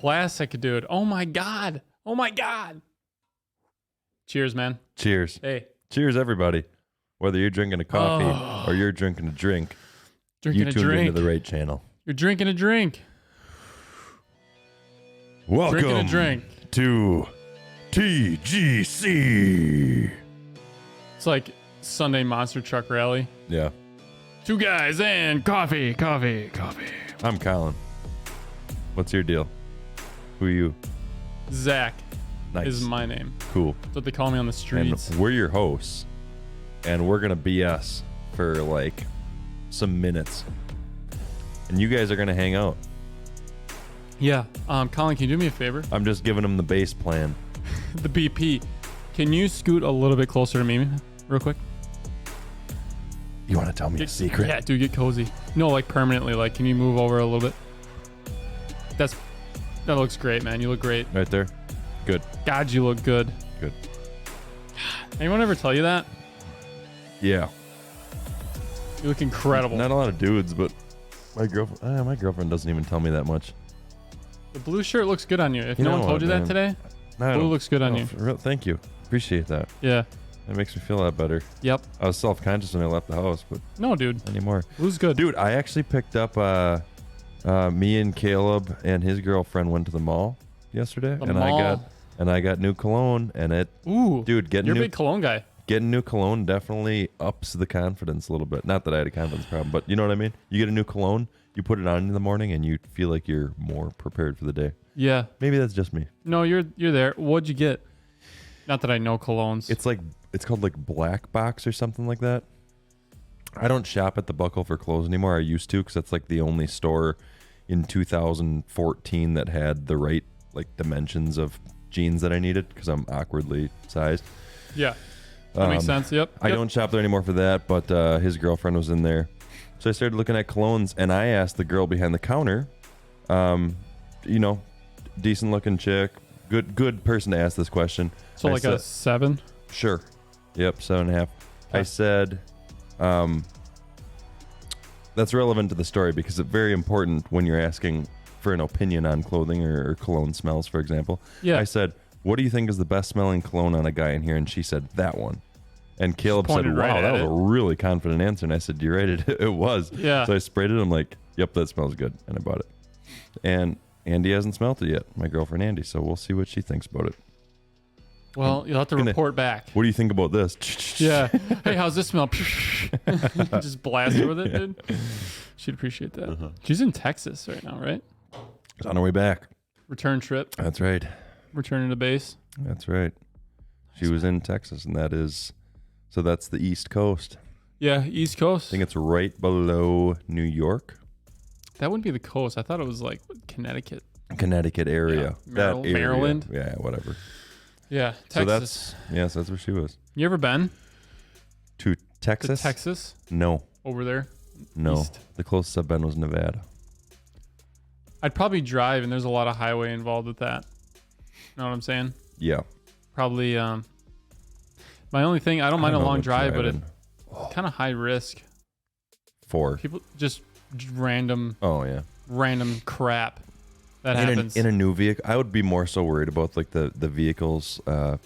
Classic, dude. Oh my God. Oh my God. Cheers, man. Cheers. Hey. Cheers, everybody. Whether you're drinking a coffee or you're drinking a drink, you tuned into the right channel. You're drinking a drink. Welcome drinking a drink. to TGC. It's like Sunday monster truck rally. Yeah. 2 guys and coffee. I'm Colin. What's your deal? Who are you? Zach Nice. is my name. Cool. That's what they call me on the streets. And we're your hosts. And we're going to BS for like some minutes. And you guys are going to hang out. Yeah. Colin, can you do me a favor? I'm just giving them the base plan. The BP. Can you scoot a little bit closer to me real quick? You want to tell me a secret? Yeah, dude, get cozy. No, like permanently. Like, can you move over a little bit? That looks great, man. You look great. Right there? Good. God, you look good. Good. Anyone ever tell you that? Yeah. You look incredible. Not a lot of dudes, but my girlfriend doesn't even tell me that much. The blue shirt looks good on you. If You no know one told what, you man? that today, No, blue looks good on you. Thank you. Appreciate that. Yeah. That makes me feel a lot better. Yep. I was self-conscious when I left the house, but No, dude. anymore. Blue's good. Dude, I actually picked up me and Caleb and his girlfriend went to the mall yesterday, I got new cologne, and Ooh. dude, You're a big cologne guy. getting new cologne definitely ups the confidence a little bit. Not that I had a confidence problem, but you know what I mean? You get a new cologne, you put it on in the morning, and you feel like you're more prepared for the day. Yeah. Maybe that's just me. No, you're there. What'd you get? Not that I know colognes. It's called like Black Box or something like that. I don't shop at the Buckle for clothes anymore. I used to, because that's like the only store in 2014 that had the right like dimensions of jeans that I needed, because I'm awkwardly sized. Yeah. That makes sense. Yep. I don't shop there anymore for that, but his girlfriend was in there. So I started looking at colognes, and I asked the girl behind the counter, decent looking chick, good person to ask this question. So like a 7? Sure. Yep, 7.5. Okay. I said, that's relevant to the story because it's very important when you're asking for an opinion on clothing or cologne smells, for example. Yeah. I said, what do you think is the best smelling cologne on a guy in here? And she said, that one. And Caleb said, wow, that was a really confident answer. And I said, you're right, it was. Yeah. So I sprayed it. I'm like, yep, that smells good. And I bought it. And Andy hasn't smelled it yet, my girlfriend Andy. So we'll see what she thinks about it. Well, you'll have to report back. What do you think about this? Yeah. Hey, how's this smell? Just blast her with it, dude. She'd appreciate that. Uh-huh. She's in Texas right now, right? It's on her way back. Return trip. That's right. Returning to base. That's right. She was in Texas, and that's the East Coast. Yeah, East Coast. I think it's right below New York. That wouldn't be the coast. I thought it was like Connecticut. Connecticut area. Yeah. That area. Maryland. Yeah, whatever. Yeah, Texas. So that's where she was. You ever been to Texas? to Texas? No. Over there? No. East. The closest I've been was Nevada. I'd probably drive, and there's a lot of highway involved with that. Know what I'm saying? Yeah. Probably. My only thing, I don't mind a long drive, but driving. it's kind of high risk. For People just random crap that happens. In a new vehicle, I would be more so worried about like the vehicles. Like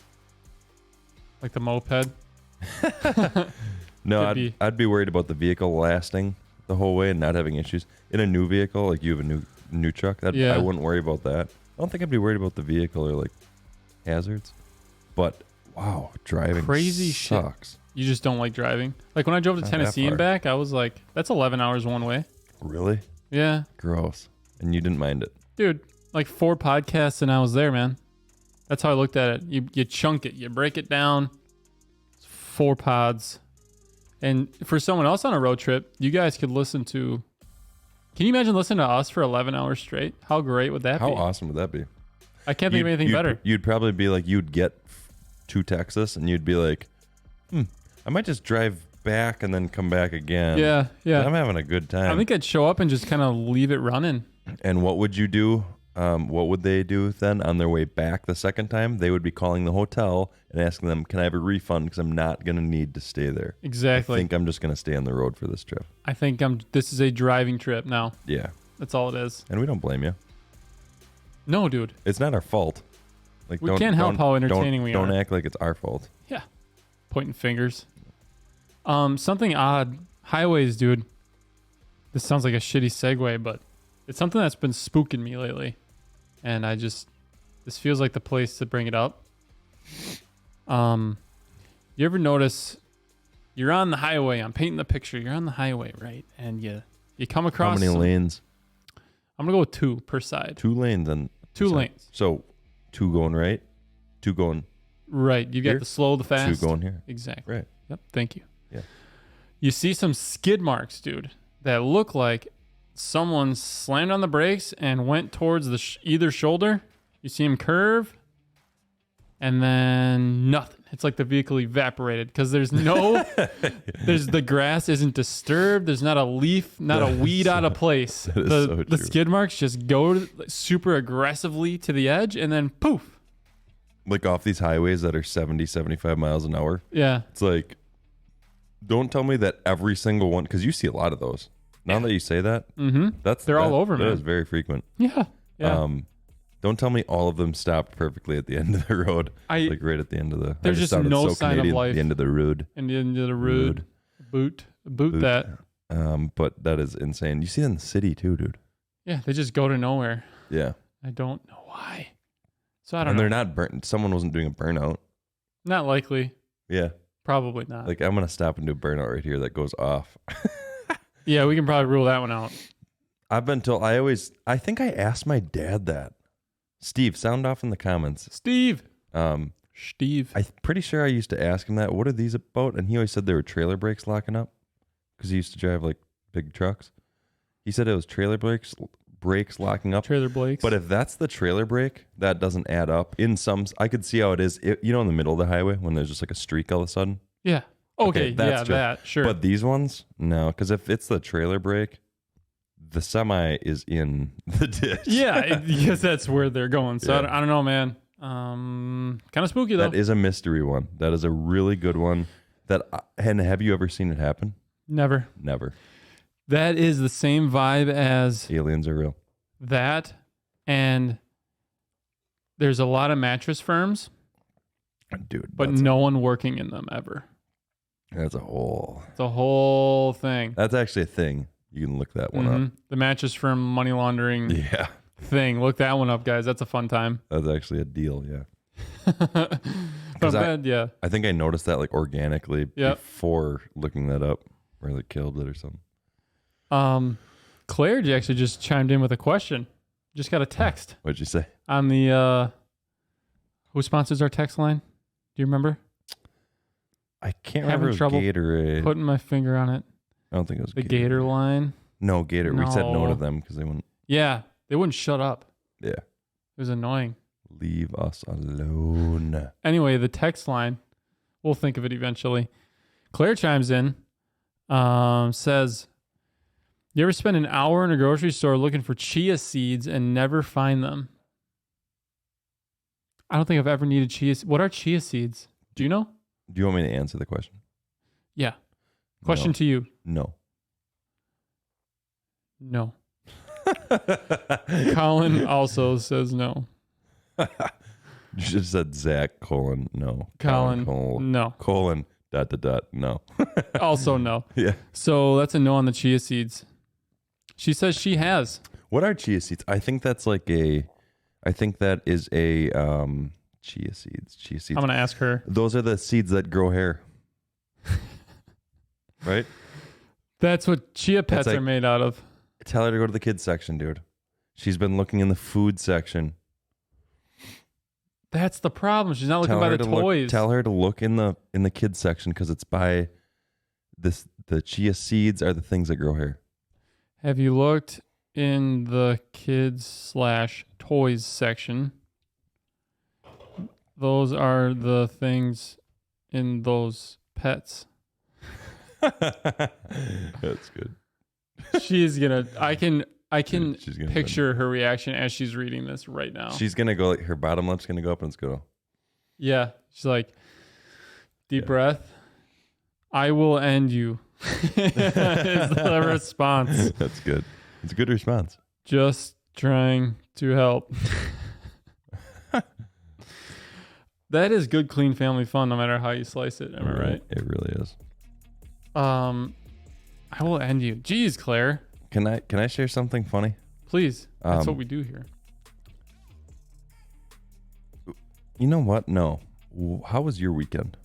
the moped. No, I'd be worried about the vehicle lasting the whole way and not having issues. In a new vehicle, like you have a new truck, I wouldn't worry about that. I don't think I'd be worried about the vehicle or like hazards. But wow, driving crazy sucks. Shit. You just don't like driving. Like when I drove to Tennessee and back, I was like, that's 11 hours one way. Really? Yeah. Gross. And you didn't mind it. Dude, like 4 podcasts and I was there, man. That's how I looked at it. You chunk it. You break it down. It's 4 pods. And for someone else on a road trip, you guys could listen to... Can you imagine listening to us for 11 hours straight? How great would that be? How awesome would that be? I can't think of anything better. You'd probably be like, you'd get to Texas and you'd be like, I might just drive back and then come back again. Yeah. I'm having a good time. I think I'd show up and just kind of leave it running. And what would you do? What would they do then on their way back the second time? They would be calling the hotel and asking them, can I have a refund? Because I'm not going to need to stay there. Exactly. I think I'm just going to stay on the road for this trip. I think this is a driving trip now. Yeah. That's all it is. And we don't blame you. No, dude. It's not our fault. Like, We can't help how entertaining we are. Don't act like it's our fault. Yeah. Pointing fingers. Something odd. Highways, dude. This sounds like a shitty segue, but it's something that's been spooking me lately. And this feels like the place to bring it up. You ever notice you're on the highway? I'm painting the picture. You're on the highway, right? And you come across. How many lanes? I'm going to go with 2 per side. 2 lanes and 2 lanes. So 2 going right, 2 going right. You here, got the slow, the fast. 2 going here. Exactly. Right. Yep. Thank you. Yeah. You see some skid marks, dude, that look like someone slammed on the brakes and went towards the either shoulder. You see him curve, and then nothing. It's like the vehicle evaporated because there's the grass isn't disturbed. There's not a leaf, not a weed out of place. The skid marks just go super aggressively to the edge and then poof. Like off these highways that are 70, 75 miles an hour. Yeah. It's like, don't tell me that every single one, because you see a lot of those. Now that you say that, they're all over, man. That is very frequent. Yeah. Yeah. Don't tell me all of them stopped perfectly at the end of the road. Like right at the end of the. There's just no sign Canadian, of life. The end of the road. And the end of the road. Boot that. But that is insane. You see that in the city too, dude. Yeah, they just go to nowhere. Yeah. I don't know why. So I don't know. And they're not burnt. Someone wasn't doing a burnout. Not likely. Yeah. Probably not. Like, I'm going to stop and do a burnout right here that goes off. Yeah, we can probably rule that one out. I've been told, I think I asked my dad that. Steve, sound off in the comments. Steve. I'm pretty sure I used to ask him that. What are these about? And he always said they were trailer brakes locking up because he used to drive like big trucks. He said it was trailer brakes locking up. Trailer brakes. But if that's the trailer brake, that doesn't add up. I could see how it is. In the middle of the highway when there's just like a streak all of a sudden. Yeah. Okay. Yeah, true. that. Sure. But these ones, no. Because if it's the trailer brake, the semi is in the ditch. Yeah, because that's where they're going. So yeah. I don't know, man. Kind of spooky though. That is a mystery one. That is a really good one. And have you ever seen it happen? Never. That is the same vibe as aliens are real. That, and there's a lot of mattress firms, dude, but no one working in them ever. That's a whole. It's a whole thing. That's actually a thing. You can look that one up. The mattress firm money laundering. Yeah. Thing. Look that one up, guys. That's a fun time. That's actually a deal. Yeah. Yeah. I think I noticed that like organically before looking that up, or like killed it or something. Claire actually just chimed in with a question. Just got a text. What'd you say? On the who sponsors our text line? Do you remember? I can't remember. Having trouble Gatorade. Putting my finger on it. I don't think it was the Gator line. No, Gator. No. We said no to them because they wouldn't. Yeah, they wouldn't shut up. Yeah. It was annoying. Leave us alone. Anyway, the text line, we'll think of it eventually. Claire chimes in, says, you ever spend an hour in a grocery store looking for chia seeds and never find them? I don't think I've ever needed chia. What are chia seeds? Do you know? Do you want me to answer the question? Yeah. Question to you. No. Colin also says no. You should have said Zach, no. Colin, no. Colon, ... no. Also no. Yeah. So that's a no on the chia seeds. She says she has. What are chia seeds? I think that is a chia seeds. Chia seeds. I'm going to ask her. Those are the seeds that grow hair. Right? That's what chia pets are made out of. Tell her to go to the kids section, dude. She's been looking in the food section. That's the problem. She's not looking by the toys. Tell her to look in the kids section because it's by this. The chia seeds are the things that grow hair. Have you looked in the kids/toys section? Those are the things in those pets. That's good. She's gonna. I can picture her reaction as she's reading this right now. She's gonna go. Like, her bottom lip's gonna go up and it's gonna. Yeah, she's like, deep breath. I will end you. Is the response. That's good. It's a good response. Just trying to help. That is good, clean family fun, no matter how you slice it. Am I right? It really is. I will end you. Jeez, Claire. Can I share something funny? Please. That's what we do here. You know what? No. How was your weekend?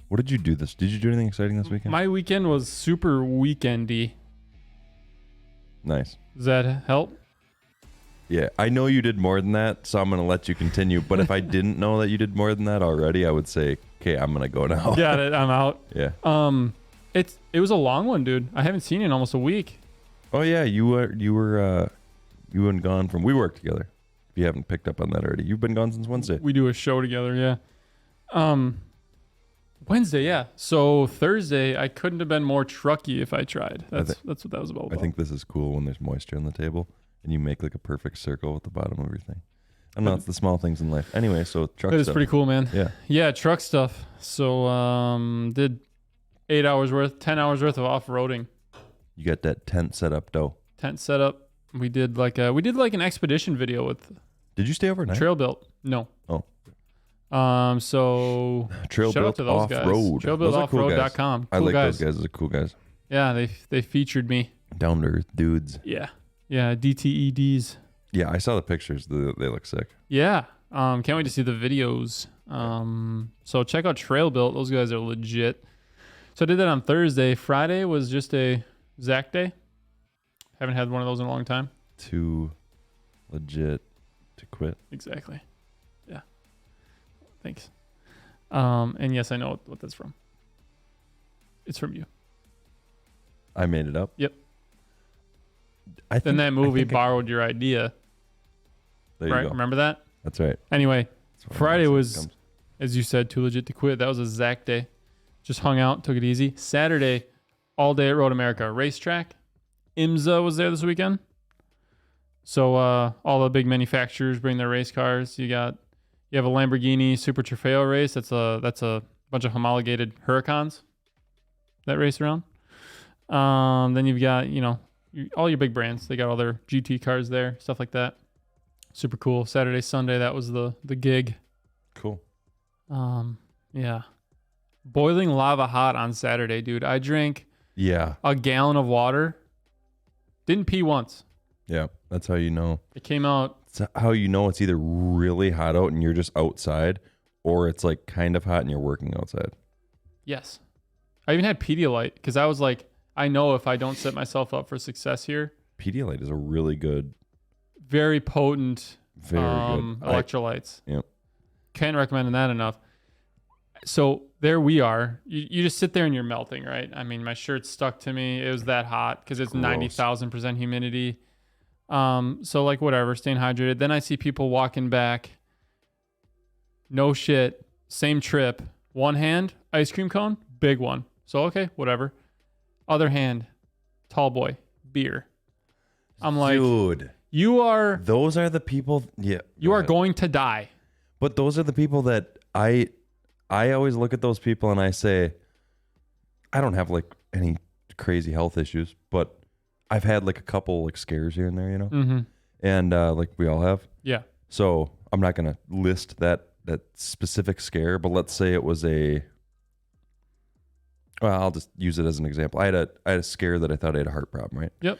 What did you do Did you do anything exciting this weekend? My weekend was super weekendy. Nice. Does that help? Yeah, I know you did more than that, so I'm going to let you continue. But if I didn't know that you did more than that already, I would say, okay, I'm going to go now. Got it. I'm out. Yeah. It was a long one, dude. I haven't seen you in almost a week. Oh yeah, you and gone from we work together. If you haven't picked up on that already, you've been gone since Wednesday. We do a show together, yeah. Wednesday, yeah. So Thursday, I couldn't have been more trucky if I tried. That's what that was about. I think this is cool when there's moisture on the table and you make like a perfect circle with the bottom of everything. I don't know, it's the small things in life. Anyway, so truck It is stuff. pretty cool, man. Yeah. Yeah, truck stuff. So did 10 hours worth of off-roading. You got that tent set up, though. Tent setup. We did like an expedition video with Did you stay overnight? Trail Built. No. Oh. So Trail shout out Built to those guys. Off-road. Trailbuiltoffroad.com. Cool I like those guys. Those are cool guys. Yeah, they featured me. Down to earth dudes. Yeah. Yeah, DTEDs. Yeah, I saw the pictures. They look sick. Yeah. Can't wait to see the videos. So check out Trail Built. Those guys are legit. So I did that on Thursday. Friday was just a Zach day. Haven't had one of those in a long time. Too legit to quit. Exactly. Yeah. Thanks. And yes, I know what that's from. It's from you. I made it up. Yep. Then that movie borrowed your idea. There you right? go. Remember that? That's right. Anyway, Friday was, as you said, too legit to quit. That was a Zach day. Just hung out, took it easy. Saturday, all day at Road America racetrack. IMSA was there this weekend. So all the big manufacturers bring their race cars. You have a Lamborghini Super Trofeo race. That's a bunch of homologated Huracans that race around. Then you've got all your big brands. They got all their GT cars there, stuff like that. Super cool. Saturday, Sunday, that was the gig. Cool. Yeah. Boiling lava hot on Saturday, dude. I drank a gallon of water. Didn't pee once. Yeah, that's how you know. It came out. It's how you know it's either really hot out and you're just outside, or it's like kind of hot and you're working outside. Yes. I even had Pedialyte because I was like, I know if I don't set myself up for success here. Pedialyte is a really good, very potent, good electrolytes. Yep. Can't recommend that enough. So there we are. You just sit there and you're melting, right? I mean, my shirt's stuck to me. It was that hot because it's 90,000% humidity. So like whatever, staying hydrated. Then I see people walking back. No shit. Same trip. One hand, ice cream cone, big one. So okay, whatever. Other hand, tall boy, beer. I'm like, dude, those are the people. Yeah. You are going to die. But those are the people that I always look at those people and I say, I don't have like any crazy health issues, but I've had like a couple like scares here and there, Mm-hmm. And like we all have. Yeah. So I'm not gonna list that specific scare, but let's say it was I'll just use it as an example. I had a scare that I thought I had a heart problem, right? Yep.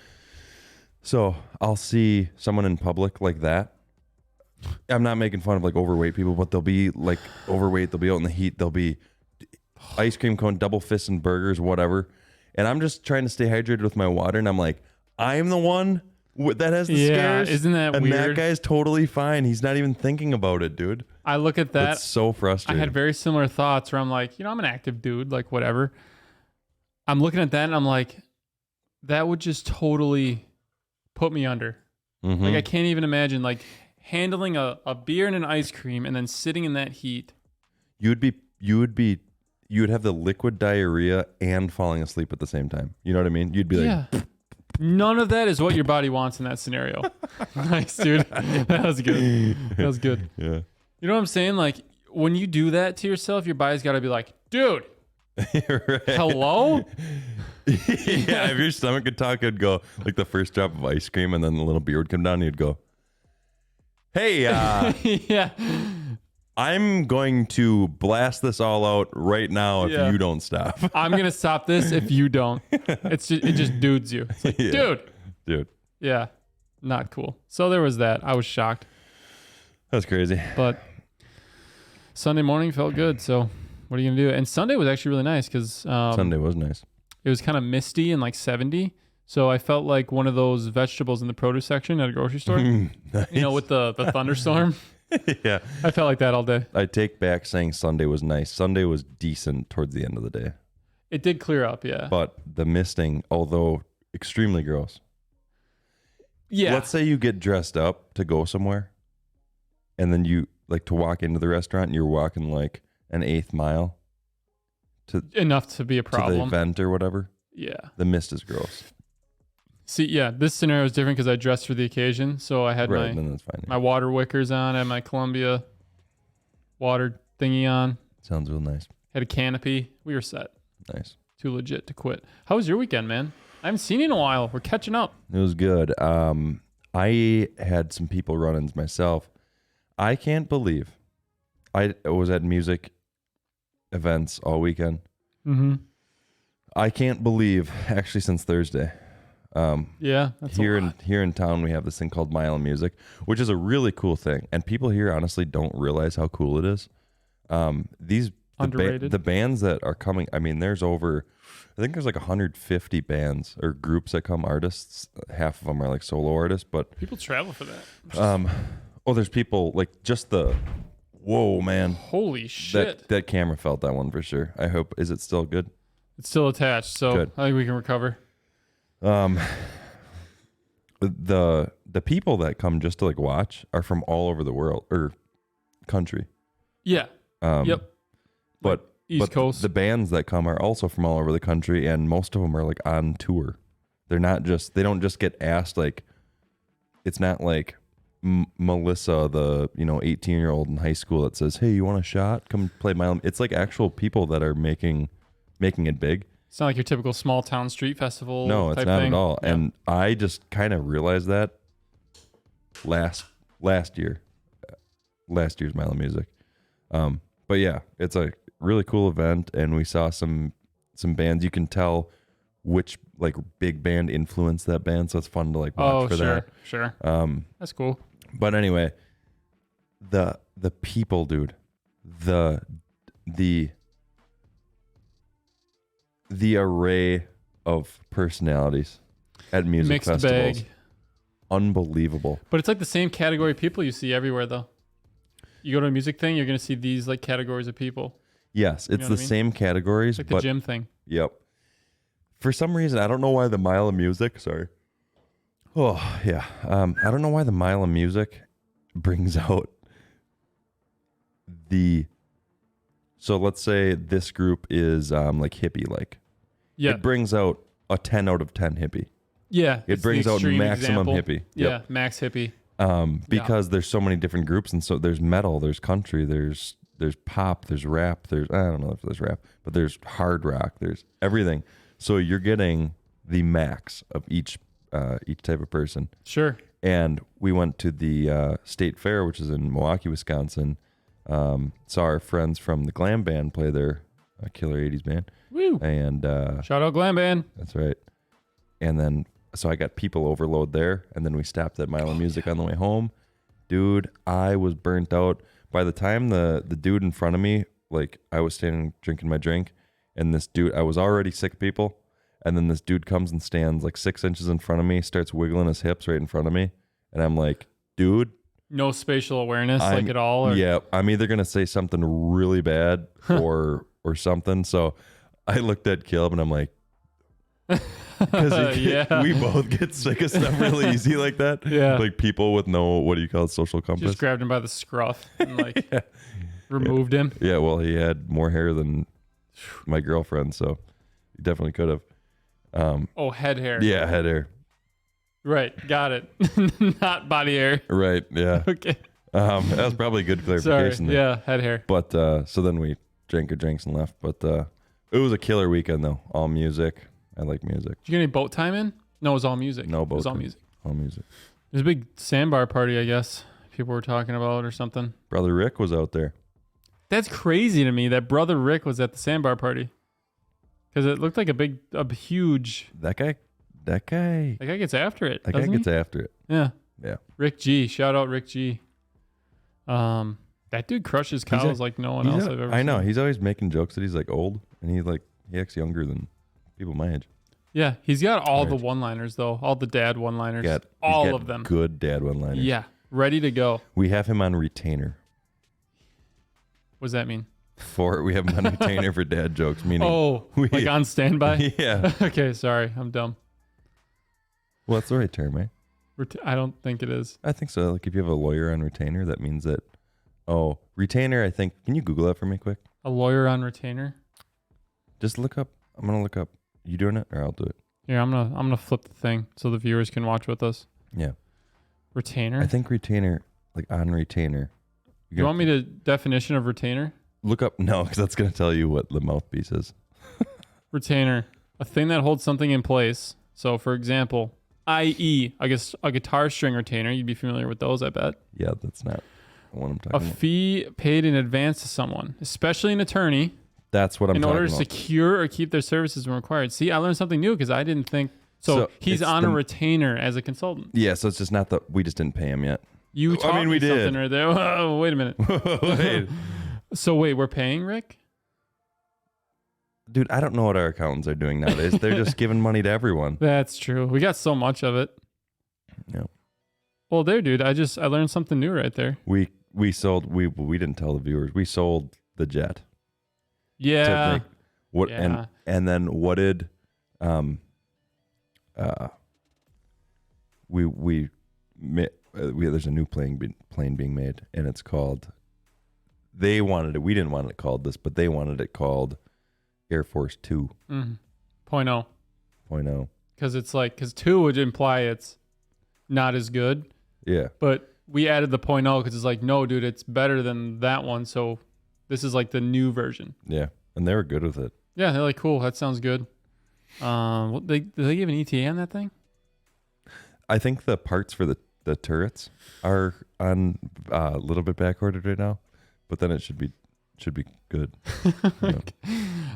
So I'll see someone in public like that. I'm not making fun of like overweight people, but they'll be like overweight. They'll be out in the heat. They'll be ice cream cone, double fist and burgers, whatever. And I'm just trying to stay hydrated with my water. And I'm like, I'm the one that has the scares. Isn't that and weird? And that guy's totally fine. He's not even thinking about it, dude. I look at that. It's so frustrating. I had very similar thoughts where I'm like, I'm an active dude, like whatever. I'm looking at that and I'm like, that would just totally put me under. Mm-hmm. Like I can't even imagine like handling a beer and an ice cream and then sitting in that heat. You would have the liquid diarrhea and falling asleep at the same time. You know what I mean? You'd be like, none of that is what your body wants in that scenario. Nice, dude. That was good. That was good. Yeah. You know what I'm saying? Like when you do that to yourself, your body's got to be like, dude, right. Hello? Yeah, if your stomach could talk, it'd go like the first drop of ice cream and then the little beer would come down and you'd go, hey, yeah. I'm going to blast this all out right now if Yeah. you don't stop. I'm gonna stop this if you don't. It just dudes you. It's like, Yeah. dude. Yeah, not cool. So there was that. I was shocked, That's crazy. but Sunday morning felt good. So what are you gonna do? And Sunday was actually really nice because Sunday was nice. it was kind of misty and like 70. So I felt like one of those vegetables in the produce section at a grocery store. Nice. You know, with the thunderstorm. Yeah. I felt like that all day. I take back saying Sunday was nice. Sunday was decent towards the end of the day. It did clear up, yeah. But the misting, although extremely gross. Yeah. Let's say you get dressed up to go somewhere and then you like to walk into the restaurant and you're walking like an 1/8 mile Enough to be a to the problem. event or whatever. Yeah. The mist is gross. See, yeah, this scenario is different because I dressed for the occasion. So I had Right, then that's fine. my water wickers on, I had my Columbia water thingy on, Sounds real nice. had a canopy. We were set. Nice. Too legit to quit. How was your weekend, man? I haven't seen you in a while. We're catching up. It was good. I had some people run-ins myself. I can't believe I was at music events all weekend. Mm-hmm. I can't believe, actually since Thursday. Yeah, that's here a lot. here in town we have this thing called Milo Music, which is a really cool thing, and people here honestly don't realize how cool it is. Underrated. The bands that are coming, I mean, there's like 150 bands or groups that come, artists. Half of them are like solo artists, but People travel for that. there's people like just whoa, man, Holy shit. that camera felt that one for sure. I hope, is it still good? It's still attached, so Good. I think we can recover. The people that come just to like watch are from all over the world or country. Yeah. Yep. But East Coast. the bands that come are also from all over the country, and most of them are like on tour. They don't just get asked, like, it's not like Melissa, the 18-year-old in high school that says, "Hey, you want a shot? Come play my." It's like actual people that are making it big. It's not like your typical small town street festival. No, it's type not thing. at all. Yeah. And I just kind of realized that last year's Milo Music. But yeah, it's a really cool event, and we saw some bands. You can tell which like big band influenced that band, so it's fun to like watch for that. Sure. That's cool. But anyway, the people, dude, the array of personalities at music Mixed festivals, bag. unbelievable. But it's like the same category of people you see everywhere, though. You go to a music thing, you're going to see these like categories of people. Yes, it's know the what I mean? same categories, It's like the gym thing. Yep. For some reason, I don't know why the Milo Music. Sorry. Oh yeah. I don't know why the Milo Music brings out So let's say this group is like hippie like. Yeah. It brings out a 10 out of 10 hippie. Yeah. It it's the brings out extreme maximum example. hippie. Yeah. Yep. Max hippie. Because there's so many different groups, and so there's metal, there's country, there's pop, there's rap, I don't know if there's rap, but there's hard rock, there's everything. So you're getting the max of each type of person. Sure. And we went to the state fair, which is in Milwaukee, Wisconsin. Saw our friends from the glam band play their killer 80s band. Woo. And Shout out Glam Band. that's right. And then so I got people overload there, and then we stopped at Milo Music on the way home. Dude, I was burnt out. By the time the dude in front of me, like I was standing drinking my drink, and this dude, I was already sick of people, and then this dude comes and stands like 6 inches in front of me, starts wiggling his hips right in front of me, and I'm like, dude. No spatial awareness like at all? Or? Yeah, I'm either going to say something really bad or something. So I looked at Caleb and I'm like, because we both get sick of stuff really easy like that. Yeah. Like people with no, what do you call it, social compass? Just grabbed him by the scruff and like removed him. Yeah, well, he had more hair than my girlfriend, so he definitely could have. Oh, head hair. Yeah, head hair. Right. Got it. Not body hair. Right, yeah. Okay. That was probably a good Sorry. clarification there. Yeah, head hair. But so then we drank our drinks and left. But it was a killer weekend, though. All music. I like music. Did you get any boat time in? No, it was all music. No boat It was all time. music. All music. There's a big sandbar party, I guess. People were talking about or something. Brother Rick was out there. That's crazy to me that brother Rick was at the sandbar party. Because it looked like a huge. That guy gets after it. That guy gets after it. Yeah. Yeah. Rick G. Shout out Rick G. That dude crushes cows like no one else I've ever seen. I know. He's always making jokes that he's like old, and he acts younger than people my age. Yeah, he's got all the one-liners though, all the dad one-liners, all of them. Good dad one-liners. Yeah, ready to go. We have him on retainer. What does that mean? We have him on retainer for dad jokes, meaning like on standby. Yeah. Okay, sorry, I'm dumb. Well, that's the right term, right? I don't think it is. I think so. Like if you have a lawyer on retainer, that means that. Oh, retainer. I think. Can you Google that for me, quick? A lawyer on retainer. Just look up. I'm gonna look up. You doing it, or I'll do it. Yeah, I'm gonna flip the thing so the viewers can watch with us. Yeah. Retainer. I think retainer, like on retainer. You want me to definition of retainer? Look up. No, because that's gonna tell you what the mouthpiece is. Retainer, a thing that holds something in place. So, for example, i.e., I guess a guitar string retainer. You'd be familiar with those, I bet. Yeah, that's not what I'm talking about. A fee paid in advance to someone, especially an attorney. That's what I'm talking about. In order to secure or keep their services when required. See, I learned something new because I didn't think. So he's on a retainer as a consultant. Yeah, so it's just not that we just didn't pay him yet. You taught me something right there. Whoa, wait a minute. Wait. So wait, we're paying Rick? Dude, I don't know what our accountants are doing nowadays. They're just giving money to everyone. That's true. We got so much of it. Yeah. Well, there, dude. I learned something new right there. We sold. We didn't tell the viewers. We sold the jet. Yeah. And then what did there's a new plane being made, and it's called. They wanted it. We didn't want it called this, but they wanted it called Air Force 2. Mm-hmm. 0.0. 0.0. Because 2 would imply it's not as good. Yeah. But we added the 0.0 because it's like, no, dude, it's better than that one. So this is like the new version. Yeah. And they were good with it. Yeah. They're like, cool. That sounds good. Did they give an ETA on that thing? I think the parts for the turrets are on a little bit back ordered right now, but then it should be good. I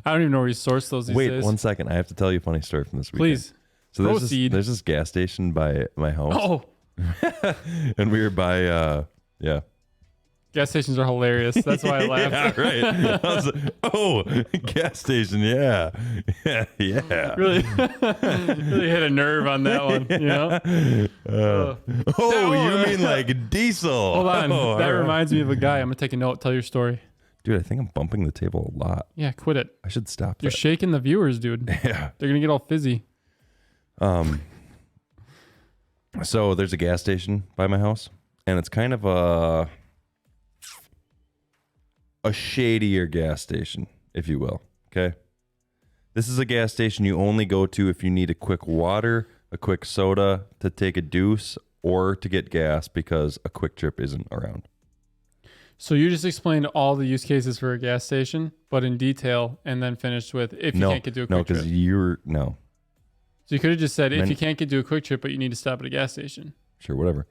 don't even know where you source those these days. Wait 1 second. I have to tell you a funny story from this weekend. Please. So there's this gas station by my house. Oh. And we were by Gas stations are hilarious. That's why I laughed. Yeah, right. I was like, oh, gas station. Yeah. Yeah. Really hit a nerve on that one, you know? You mean like diesel? Hold on. That reminds me of a guy. I'm going to take a note. Tell your story. Dude, I think I'm bumping the table a lot. Yeah, quit it. I should stop You're shaking the viewers, dude. Yeah. They're going to get all fizzy. So there's a gas station by my house, and it's kind of a shadier gas station, if you will. Okay. This is a gas station you only go to if you need a quick water, a quick soda, to take a deuce, or to get gas because a Quick Trip isn't around. So you just explained all the use cases for a gas station, but in detail, and then finished with if you can't get to a Quick Trip. No, because So you could have just said if you can't get to a Quick Trip, but you need to stop at a gas station. Sure, whatever.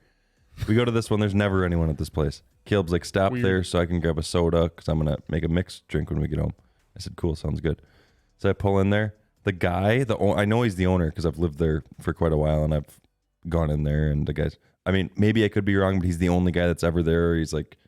We go to this one. There's never anyone at this place. Caleb's like, stop there so I can grab a soda because I'm going to make a mixed drink when we get home. I said, cool, sounds good. So I pull in there. The guy, I know he's the owner because I've lived there for quite a while and I've gone in there. And the guy's, I mean, maybe I could be wrong, but he's the only guy that's ever there. He's like,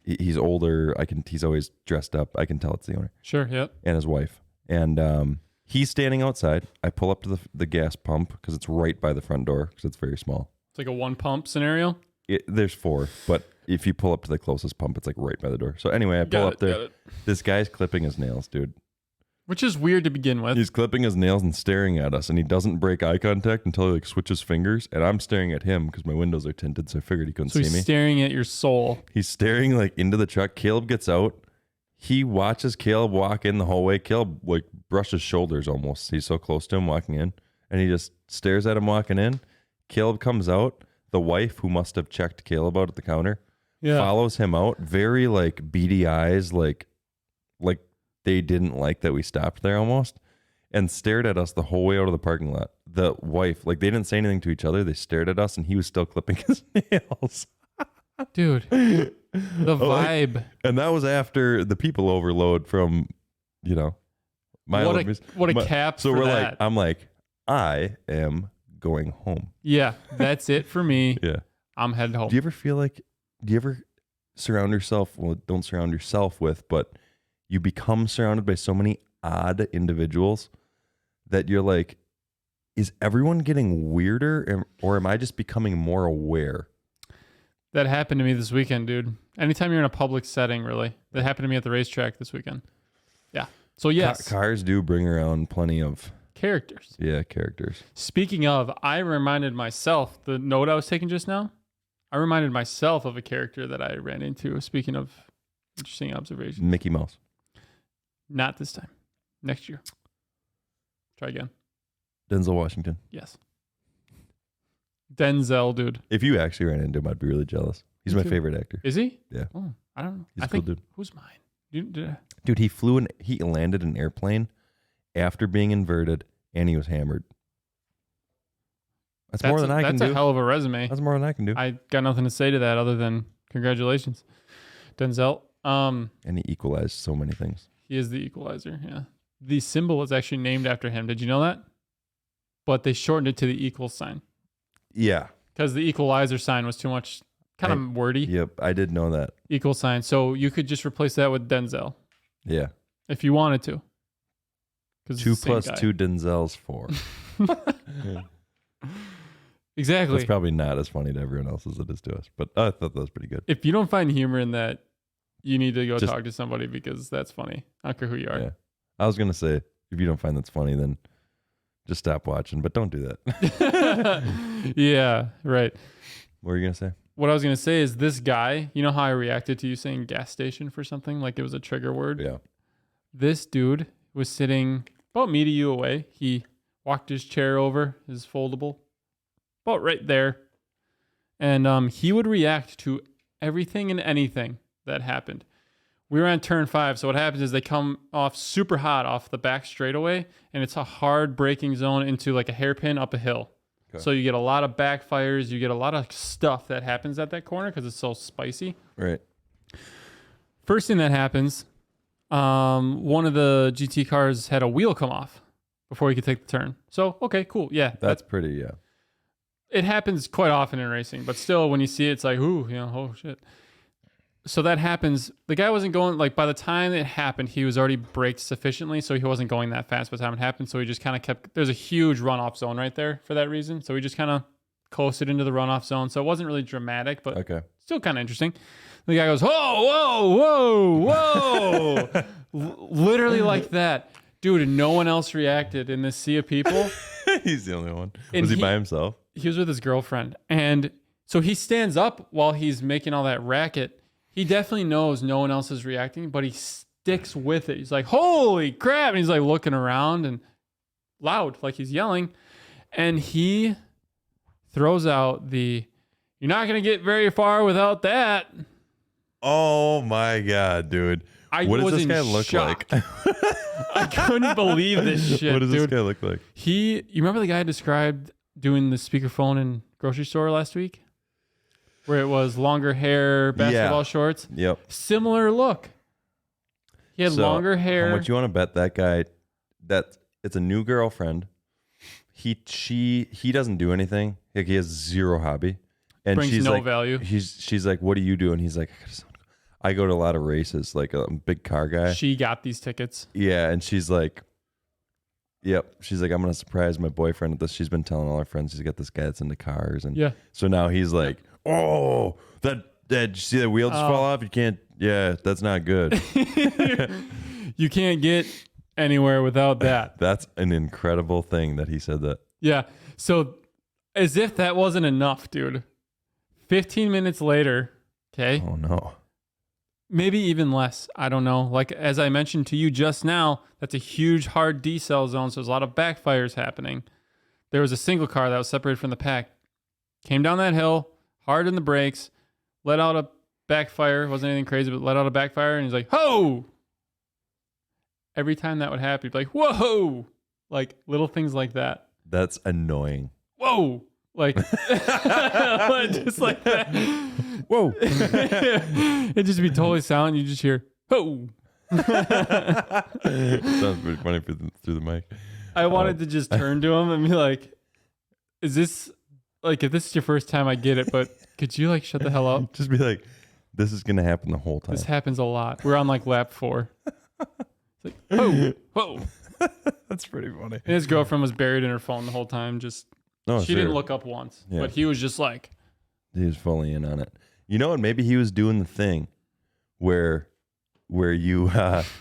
he's older. He's always dressed up. I can tell it's the owner. Sure, yep. And his wife. And he's standing outside. I pull up to the gas pump because it's right by the front door because it's very small. It's like a one pump scenario? There's 4, but if you pull up to the closest pump, it's like right by the door. So anyway, I pull up there. This guy's clipping his nails, dude. Which is weird to begin with. He's clipping his nails and staring at us, and he doesn't break eye contact until he like switches fingers. And I'm staring at him because my windows are tinted, so I figured he couldn't see me. He's staring at your soul. He's staring like into the truck. Caleb gets out. He watches Caleb walk in the hallway. Caleb like brushes shoulders almost. He's so close to him walking in, and he just stares at him walking in. Caleb comes out. The wife, who must have checked Caleb out at the counter, follows him out. Very like beady eyes, like they didn't like that we stopped there almost, and stared at us the whole way out of the parking lot. The wife, like they didn't say anything to each other. They stared at us, and he was still clipping his nails. Dude, The vibe. And that was after the people overload from, Milo. What a cap. So for we're that. I'm like, I am going home. Yeah, that's it for me. Yeah. I'm headed home. Do you ever surround yourself, don't surround yourself with, but you become surrounded by so many odd individuals that you're like, is everyone getting weirder or am I just becoming more aware? That happened to me this weekend, dude. Anytime you're in a public setting, really. That happened to me at the racetrack this weekend. Yeah. So yes. Cars do bring around plenty of characters. Yeah, characters. Speaking of, I reminded myself, the note I was taking just now, I reminded myself of a character that I ran into. Speaking of interesting observations. Mickey Mouse. Not this time. Next year. Try again. Denzel Washington. Yes. Denzel, dude. If you actually ran into him, I'd be really jealous. He's my favorite actor. Is he? Yeah. Oh, I don't know. He's a cool dude. Who's mine? Dude, he landed an airplane after being inverted, and he was hammered. That's more than I can do. That's a hell of a resume. That's more than I can do. I got nothing to say to that other than congratulations, Denzel. And he equalized so many things. He is the equalizer. Yeah. The symbol is actually named after him. Did you know that? But they shortened it to the equal sign. Yeah. Because the equalizer sign was too much, kind of wordy. Yep, I did know that. Equal sign. So you could just replace that with Denzel. Yeah. If you wanted to. 2 plus 2 Denzels 4. Exactly. That's probably not as funny to everyone else as it is to us, but I thought that was pretty good. If you don't find humor in that, you need to go talk to somebody because that's funny. I don't care who you are. Yeah. I was going to say, if you don't find that's funny, then just stop watching, but don't do that. Yeah, right. What were you going to say? What I was going to say is this guy, you know how I reacted to you saying gas station for something? Like it was a trigger word? Yeah. This dude was sitting about me to you away. He walked his chair over, his foldable, about right there. And he would react to everything and anything that happened. We were on turn 5. So what happens is they come off super hot off the back straightaway, and it's a hard braking zone into like a hairpin up a hill. Okay. So you get a lot of backfires. You get a lot of stuff that happens at that corner because it's so spicy. Right. First thing that happens, one of the GT cars had a wheel come off before he could take the turn. So, okay, cool. Yeah. That's pretty, yeah. It happens quite often in racing, but still when you see it, it's like, ooh, oh shit. So that happens. The guy wasn't going, like by the time it happened, he was already braked sufficiently, so he wasn't going that fast by the time it happened. So he just kind of kept, there's a huge runoff zone right there for that reason. So he just kind of coasted into the runoff zone. So it wasn't really dramatic, but still kind of interesting. The guy goes, whoa. Literally like that. Dude, and no one else reacted in this sea of people. He's the only one. Was he by himself? He was with his girlfriend. And so he stands up while he's making all that racket. He definitely knows no one else is reacting, but he sticks with it. He's like, holy crap. And he's like looking around and loud, like he's yelling. And he throws out the, you're not going to get very far without that. Oh my God, dude. What does this guy look like? I couldn't believe this shit. What does this guy look like? You remember the guy I described doing the speakerphone in grocery store last week? Where it was longer hair, basketball shorts. Yep. Similar look. He had longer hair. How much you want to bet that guy that it's a new girlfriend? He doesn't do anything. Like he has zero hobby. And brings she's no like, value. She's like, what do you do? And he's like, I go to a lot of races, like a big car guy. She got these tickets. Yeah, and she's like, yep. She's like, I'm gonna surprise my boyfriend with this. She's been telling all her friends she's got this guy that's into cars, and so now he's like, oh, that you see that wheel just fall off? You can't. Yeah, that's not good. You can't get anywhere without that. That's an incredible thing that he said that. Yeah. So as if that wasn't enough, dude. 15 minutes later, okay. Oh no. Maybe even less. I don't know. Like, as I mentioned to you just now, that's a huge hard decel zone. So there's a lot of backfires happening. There was a single car that was separated from the pack. Came down that hill, hard in the brakes, let out a backfire. Wasn't anything crazy, but let out a backfire. And he's like, ho! Every time that would happen, he'd be like, whoa! Like, little things like that. That's annoying. Whoa! Like, just like that. Whoa. It'd just be totally silent. You just hear, "Ho." Sounds pretty funny through the mic. I wanted to just turn to him and be like, "Is this like if this is your first time? I get it, but could you like shut the hell up?" Just be like, this is gonna happen the whole time. This happens a lot. We're on like lap 4. It's like, "Ho, ho." That's pretty funny. And his girlfriend was buried in her phone the whole time. Just she didn't look up once, but he was just like, he was fully in on it. You know what? Maybe he was doing the thing where you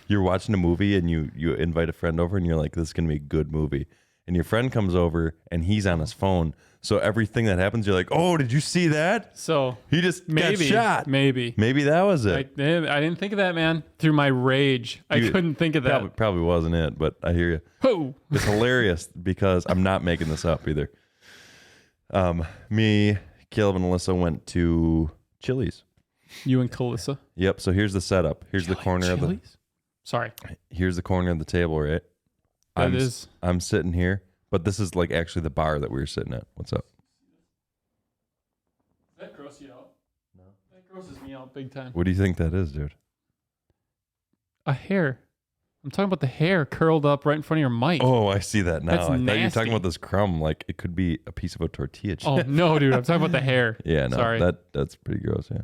you're watching a movie and you invite a friend over and you're like, this is gonna be a good movie, and your friend comes over and he's on his phone, so everything that happens you're like, oh, did you see that? So he just got shot. Maybe that was it. I didn't think of that, man. Through my rage, I couldn't think of that. Probably wasn't it, but I hear you. Ho! It's hilarious because I'm not making this up either. Me, Caleb, and Alyssa went to Chili's. You and Calissa. Yep. So here's the setup. Here's the corner of the. Sorry. Here's the corner of the table, right? I'm sitting here, but this is like actually the bar that we were sitting at. What's up? Does that gross you out? No. That grosses me out big time. What do you think that is, dude? A hair. I'm talking about the hair curled up right in front of your mic. Oh, I see that now. That's I thought you were nasty. talking about this crumb like it could be a piece of a tortilla chip. Oh no, dude! I'm talking about the hair. Yeah, no, sorry. That's pretty gross. Yeah.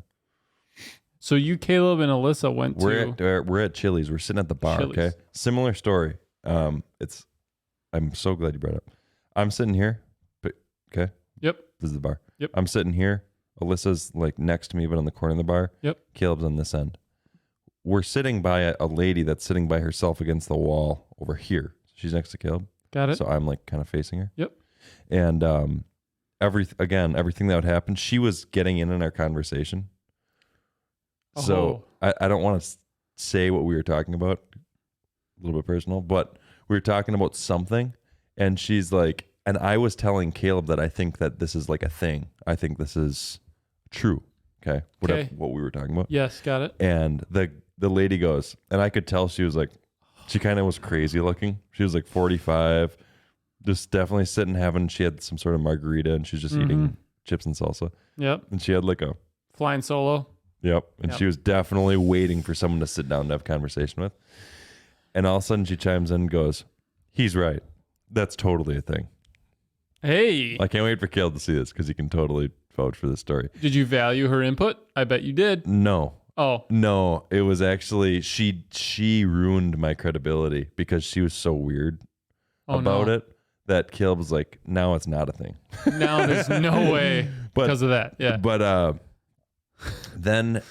So you, Caleb, and Alyssa went to. We're at Chili's. We're sitting at the bar. Chili's. Okay. Similar story. I'm so glad you brought it up. I'm sitting here. Okay. Yep. This is the bar. Yep. I'm sitting here. Alyssa's like next to me, but on the corner of the bar. Yep. Caleb's on this end. We're sitting by a lady that's sitting by herself against the wall over here. She's next to Caleb. Got it. So I'm like kind of facing her. Yep. And everything that would happen, she was getting in our conversation. So I don't want to say what we were talking about, a little bit personal, but we were talking about something, and she's like, and I was telling Caleb that I think that this is like a thing. I think this is true. Okay. What we were talking about. Yes, got it. And the lady goes, and I could tell she was like, she kind of was crazy looking. She was like 45, just definitely sitting she had some sort of margarita, and she's just eating chips and salsa. Yep. And she had like a flying solo. Yep. And she was definitely waiting for someone to sit down and have a conversation with. And all of a sudden she chimes in and goes, he's right. That's totally a thing. Hey. I can't wait for Caleb to see this because he can totally vouch for this story. Did you value her input? I bet you did. No. Oh. No. It was actually, she ruined my credibility because she was so weird about it that Caleb was like, now it's not a thing. Now there's no way because of that. Yeah. But then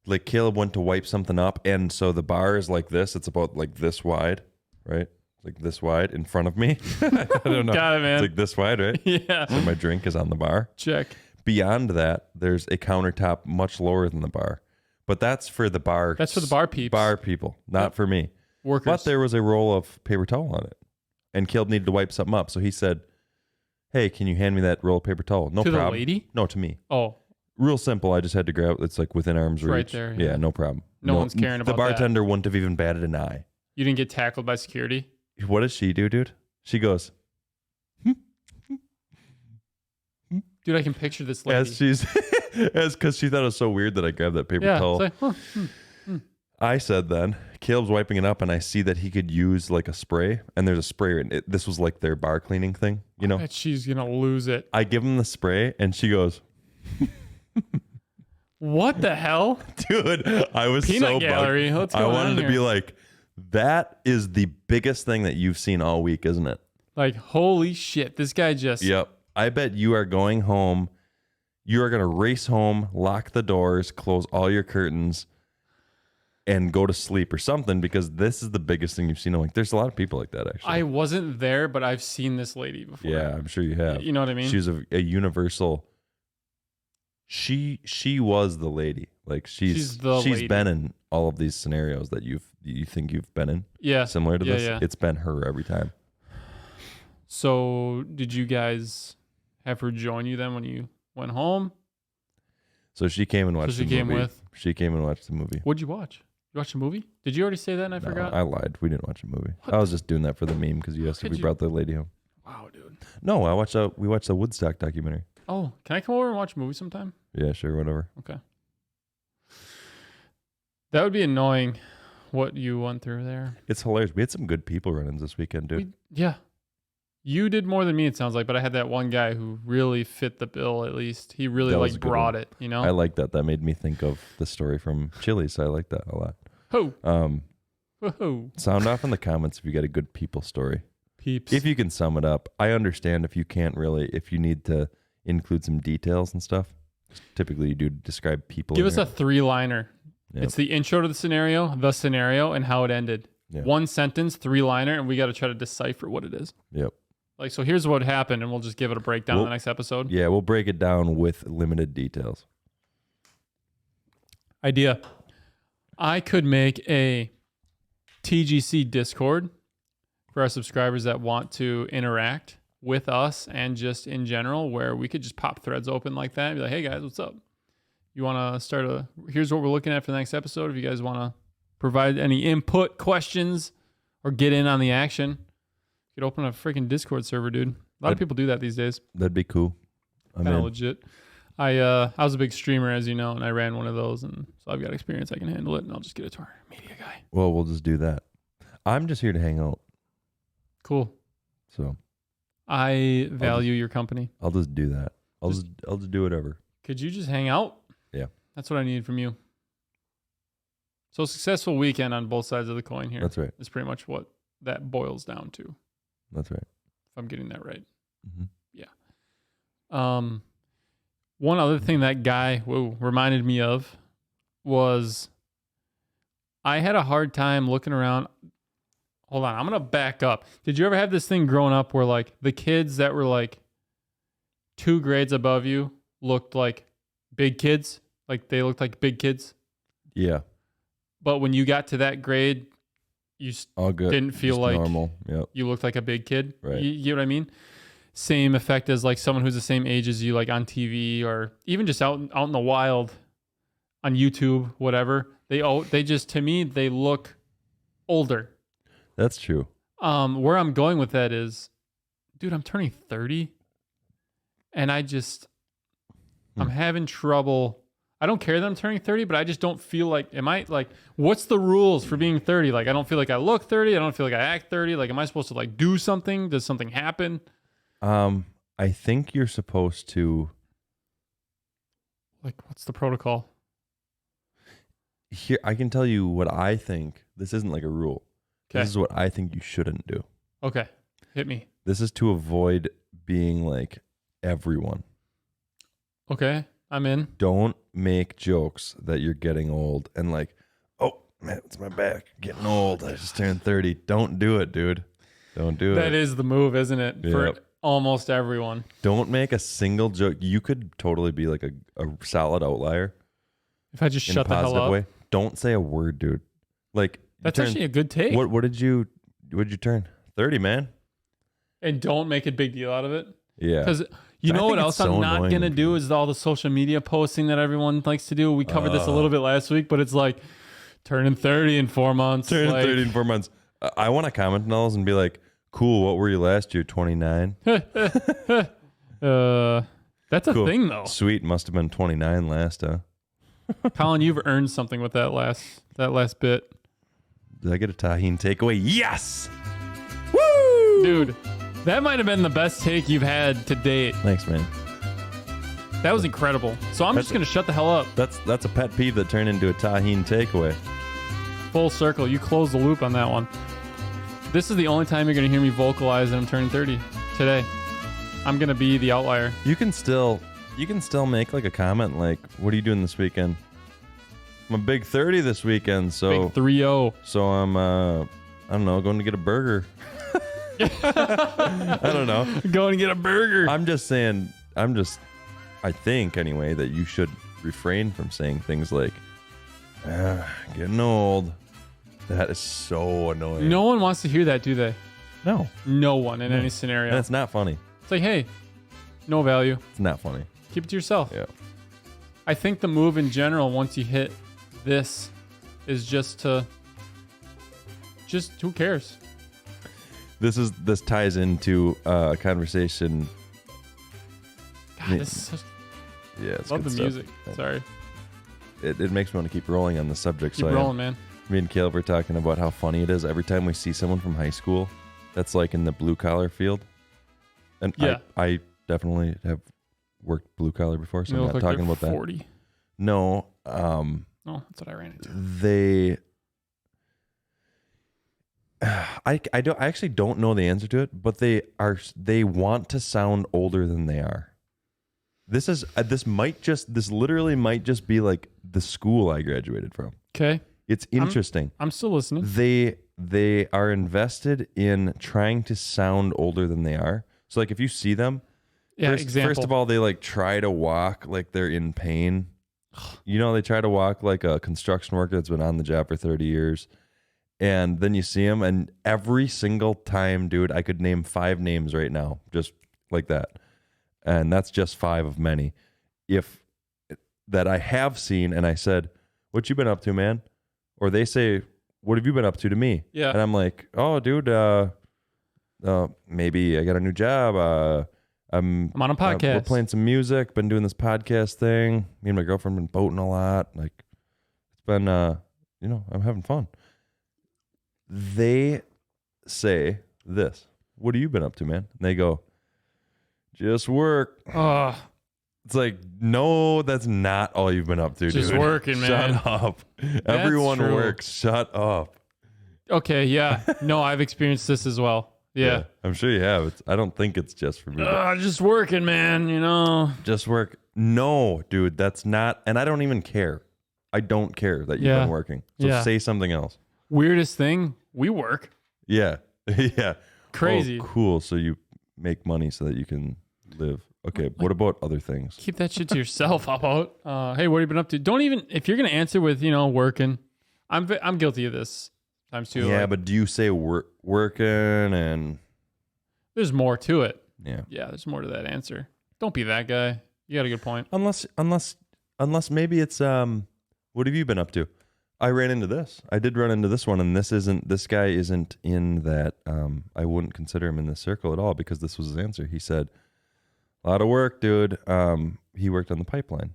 like Caleb went to wipe something up, and so the bar is like this. It's about like this wide, right? Like this wide in front of me. I don't know. Got it, man. It's like this wide, right? Yeah. So my drink is on the bar. Check. Beyond that, there's a countertop much lower than the bar. But that's for the bar. That's for the bar peeps. Bar people, not for me. Workers. But there was a roll of paper towel on it. And Caleb needed to wipe something up. So he said, hey, can you hand me that roll of paper towel? No problem. To the lady? No, to me. Oh. Real simple. I just had to grab it. It's like within arm's reach. Right there. Yeah, no problem. No one's caring about that. The bartender wouldn't have even batted an eye. You didn't get tackled by security? What does she do, dude? She goes, dude, I can picture this lady. Because she thought it was so weird that I grabbed that paper towel. Like, I said then, Caleb's wiping it up, and I see that he could use like a spray, and there's a spray. This was like their bar cleaning thing, you know? I bet she's going to lose it. I give him the spray, and she goes, what the hell? Dude, I was Peanut so gallery. bugged. What's I going wanted on to here? be like, that is the biggest thing that you've seen all week, isn't it? Like, holy shit, this guy just... Yep. I bet you are going home. You are going to race home, lock the doors, close all your curtains, and go to sleep or something, because this is the biggest thing you've seen all week. There's a lot of people like that, actually. I wasn't there, but I've seen this lady before. Yeah, I'm sure you have. You know what I mean? She's a universal... She was the lady. Like she's lady. been in all of these scenarios that you think you've been in. Yeah. Similar to this. Yeah. It's been her every time. So did you guys have her join you then when you went home? So she came and watched the movie. She came and watched the movie. What'd you watch? You watched a movie? Did you already say that and I forgot? I lied. We didn't watch a movie. I was just doing that for the meme because you asked if we brought the lady home. Wow, dude. No, we watched the Woodstock documentary. Oh, can I come over and watch a movie sometime? Yeah, sure, whatever. Okay. That would be annoying what you went through there. It's hilarious. We had some good people run-ins this weekend, dude. Yeah. You did more than me, it sounds like, but I had that one guy who really fit the bill, at least. He really like brought it, you know? I like that. That made me think of the story from Chili's. I like that a lot. Whoa. Sound off in the comments if you got a good people story. Peeps. If you can sum it up. I understand if you can't really, if you need to include some details and stuff. Typically you do describe people. Give us a 3-liner. Yep. It's the intro to the scenario, and how it ended. Yep. 1 sentence, 3-liner, and we got to try to decipher what it is. Yep. Like, so here's what happened, and we'll just give it a breakdown in the next episode. Yeah, we'll break it down with limited details. Idea. I could make a TGC Discord for our subscribers that want to interact with us and just in general, where we could just pop threads open like that and be like, hey guys, what's up? You want to start here's what we're looking at for the next episode. If you guys want to provide any input, questions, or get in on the action, you could open a freaking Discord server, dude. A lot of people do that these days. That'd be cool. Kind of legit. I was a big streamer, as you know, and I ran one of those, and so I've got experience. I can handle it, and I'll just get it to our media guy. Well, we'll just do that. I'm just here to hang out. Cool. So I value your company. I'll just do that. I'll just do whatever. Could you just hang out? Yeah. That's what I need from you. So successful weekend on both sides of the coin here. That's right. Is pretty much what that boils down to. That's right. If I'm getting that right. Mm-hmm. Yeah. One other thing that guy reminded me of was I had a hard time looking around. Hold on, I'm going to back up. Did you ever have this thing growing up where like the kids that were like 2 grades above you looked like big kids? Like they looked like big kids? Yeah. But when you got to that grade, you didn't feel just like normal. Yep. You looked like a big kid. Right. You get what I mean? Same effect as like someone who's the same age as you, like on TV or even just out in the wild on YouTube, whatever. They just, to me, they look older. That's true. Where I'm going with that is, dude, I'm turning 30 and I'm having trouble. I don't care that I'm turning 30, but I just don't feel like, what's the rules for being 30? Like, I don't feel like I look 30. I don't feel like I act 30. Like, am I supposed to like do something? Does something happen? I think you're supposed to. Like, what's the protocol? Here, I can tell you what I think. This isn't like a rule. Okay. This is what I think you shouldn't do. Okay. Hit me. This is to avoid being like everyone. Okay. I'm in. Don't make jokes that you're getting old and like, oh, man, it's my back. Getting old. I just turned 30. Don't do it, dude. Don't do it. That is the move, isn't it? Yep. For almost everyone. Don't make a single joke. You could totally be like a solid outlier. If I just shut the hell up. Way. Don't say a word, dude. Like that's actually a good take. What'd you turn? 30, man. And don't make a big deal out of it. Yeah. Because you know what else I'm not going to do is all the social media posting that everyone likes to do. We covered this a little bit last week, but it's like turning 30 in 4 months. Turning 30 in 4 months. I want to comment on those and be like, cool, what were you last year? 29? That's a thing, though. Sweet, must have been 29 last, huh? Colin, you've earned something with that last bit. Did I get a tahini takeaway? Yes! Woo! Dude, that might have been the best take you've had to date. Thanks, man. That was incredible. So I'm just going to shut the hell up. That's a pet peeve that turned into a tahini takeaway. Full circle. You closed the loop on that one. This is the only time you're going to hear me vocalize that I'm turning 30 today. I'm going to be the outlier. You can still make like a comment like, what are you doing this weekend? I'm a big 30 this weekend, so big 3-0. So I'm I don't know, going to get a burger. I don't know. Going to get a burger. I'm just saying, I think anyway that you should refrain from saying things like getting old. That is so annoying. No one wants to hear that, do they? No. No one in any scenario. That's not funny. It's like, hey, no value. It's not funny. Keep it to yourself. Yeah. I think the move in general, once you hit this, is just who cares? This ties into a conversation. God, this is such, Yeah, it's love good the stuff. music. Sorry. It makes me want to keep rolling on the subject. Keep rolling, man. Me and Caleb were talking about how funny it is every time we see someone from high school that's like in the blue collar field. And Yeah. I definitely have worked blue collar before, so They I'm look not like talking they're about 40. that. No, Oh, that's what I ran into. I actually don't know the answer to it, but they want to sound older than they are. This literally might just be like the school I graduated from. Okay. It's interesting. I'm still listening. They are invested in trying to sound older than they are. So like if you see them, first of all, they like try to walk like they're in pain. You know, they try to walk like a construction worker that's been on the job for 30 years. And then you see them, and every single time, dude, I could name 5 names right now, just like that. And that's just 5 of many. That I have seen, and I said, "What you been up to, man?" Or they say, "What have you been up to me?" Yeah. And I'm like, "Oh, dude, maybe I got a new job. I'm on a podcast. We're playing some music. Been doing this podcast thing. Me and my girlfriend been boating a lot. Like, it's been, I'm having fun." They say this, "What have you been up to, man?" And they go, "Just work." It's like, no, that's not all you've been up to, Just dude. working, man. Shut up. Everyone true. works. Shut up. Okay, yeah. No, I've experienced this as well. Yeah. I'm sure you have. I don't think it's just for me. Just working, man, Just work. No, dude, that's not. And I don't even care. I don't care that you've been working. So say something else. Weirdest thing, we work. Yeah. Yeah. Crazy. Oh, cool. So you make money so that you can live. Okay. What about other things? Keep that shit to yourself. How about, hey, what have you been up to? Don't even, if you're going to answer with, working, I'm guilty of this times too. Yeah, like, but do you say working and... There's more to it. Yeah. Yeah, there's more to that answer. Don't be that guy. You got a good point. Unless maybe it's what have you been up to? I ran into this. I did run into this one, and this guy isn't in that. I wouldn't consider him in this circle at all because this was his answer. He said, "A lot of work, dude." He worked on the pipeline.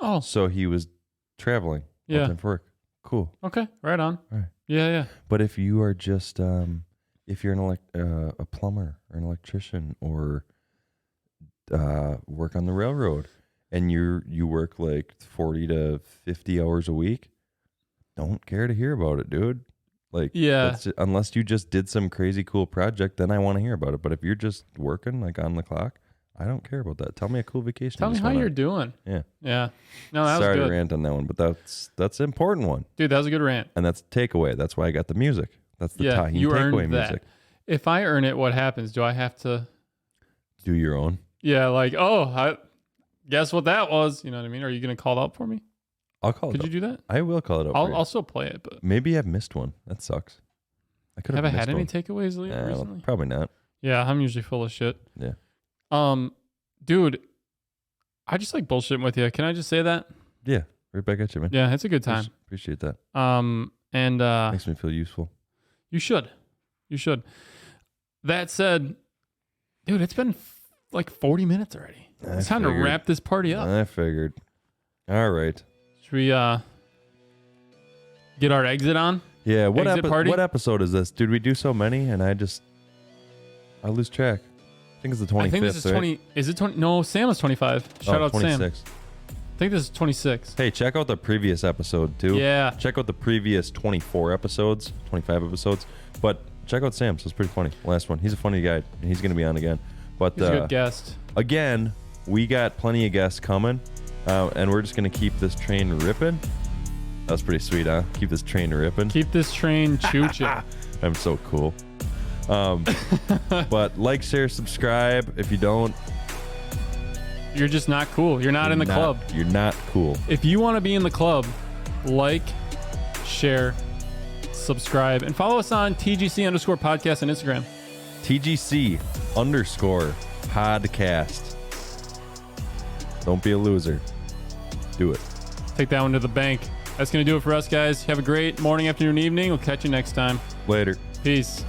Oh, So he was traveling. all the time for work. Cool. Okay, right on. All right. Yeah. But if you are just if you're a plumber or an electrician or work on the railroad and you work like 40 to 50 hours a week, don't care to hear about it, dude. Like, unless you just did some crazy cool project, then I want to hear about it. But if you're just working like on the clock, I don't care about that. Tell me a cool vacation. Tell me how you're doing. Yeah. No, that was Sorry good. to rant on that one, but that's an important one. Dude, that was a good rant. And that's takeaway. That's why I got the music. That's the Tahine you takeaway earned music. that. If I earn it, what happens? Do I have to Do your own. Yeah, like, I guess what that was. You know what I mean? Are you going to call it out for me? I'll call it Could up. you do that? I will call it out. I'll still play it, but maybe I've missed one. That sucks. I could have I missed had any one. takeaways recently? Well, probably not. Yeah, I'm usually full of shit. Yeah. Dude, I just like bullshitting with you. Can I just say that? Yeah. Right back at you, man. Yeah, it's a good time. Appreciate that. And Makes me feel useful. You should. That said, dude, it's been like 40 minutes already. It's time to wrap this party up. I figured. All right. Should we get our exit on? Yeah. What party? What episode is this? Did we do so many and I lose track? I think it's the 25th. I think this is 20. Is it 20? No, Sam is 25. Shout out 26. Sam. I think this is 26. Hey, check out the previous episode too. Yeah. Check out the previous 24 episodes, 25 episodes. But check out Sam. So it's pretty funny. Last one. He's a funny guy and he's going to be on again. But he's a good guest. Again, we got plenty of guests coming, and we're just going to keep this train ripping. That's pretty sweet, huh? Keep this train ripping. Keep this train choo-choo. I'm so cool. But like, share, subscribe. If you don't, you're just not cool. You're not in the club. You're not cool. If you want to be in the club, like, share, subscribe, and follow us on TGC_podcast on Instagram. TGC_podcast. Don't be a loser. Do it. Take that one to the bank. That's going to do it for us, guys. Have a great morning, afternoon, evening. We'll catch you next time. Later. Peace.